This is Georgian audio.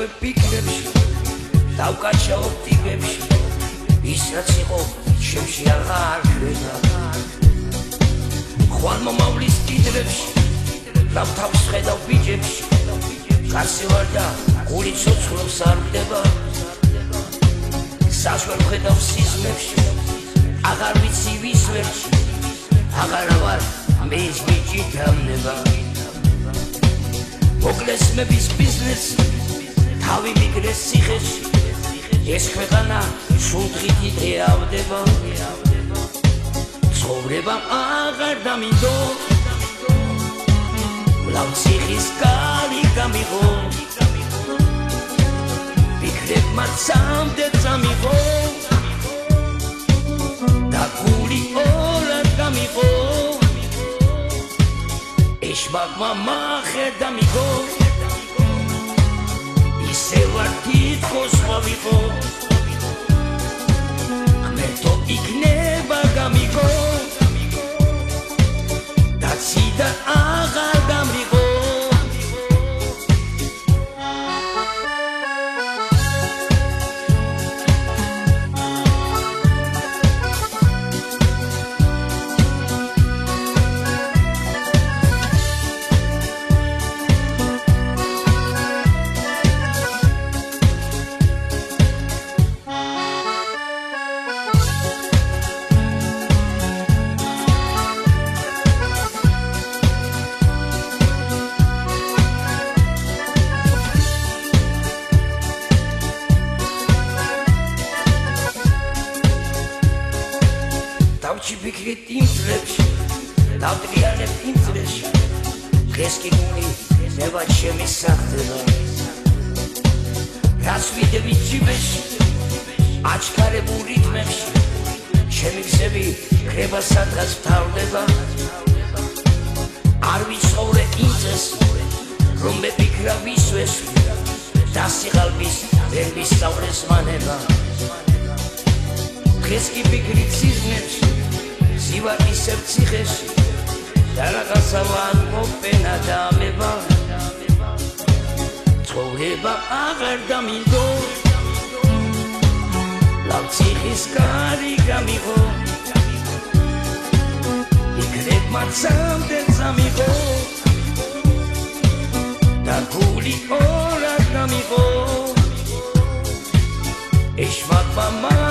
დავსვავებ ფიქრებში დავკარჩავ ტიპებში ის რაც იყო შემში აღარ ხვდება ხვალ მომავლის კიდრებში დავთავს ხედავ ბიჭებში კაცი ვარ და გული ცოცხლობს არ ვდება საშვებ ხედავ სიზმებში აღარ ვიცი ვის ვერში აღარა ვარ მე ის ბიჭი დამნება მოკლეს მეების ბიზნესი თავი მიგრეს ციხეში ეს ქვეყანა შუldღით იდეავდება ცხოვრებამ აღარ დამინდო ვლავ ციხის კარი გამიღო ფიქრებმა წამდე წამიღო და გული ორად გამიღო ეშმაკმა მახედა მიღო ისე ვარ თითქოს ვიყო ღმერთო იქნება გამიღო და ციდან აღარ დამრიღო დავჭი ფიქრით იმ წლებში დავტრიალებ იმ წლებში დღეს კი გული ნებად შემისახდება რას ვიდევი ჯიბეში აჩქარებულ რიტმებში ჩემი გზები ქრება სადღაც ვთავდება არ ვიცხოვრე იმ წელს რომ მეფიქრა ვისვეს და სიღალბის ვერ ვისწავლეს მანება დღეს კი ფიქრით სიზმრებში ზივარ ისევ ციხეში და რაღაცა ვარ მოფენა დამება ცხოვრება აღარ დამინდო ლავ ციხის კარი გამიღო ფიქრებმა წამდე წამიღო და გული ორად გამიღო ეშმაკმა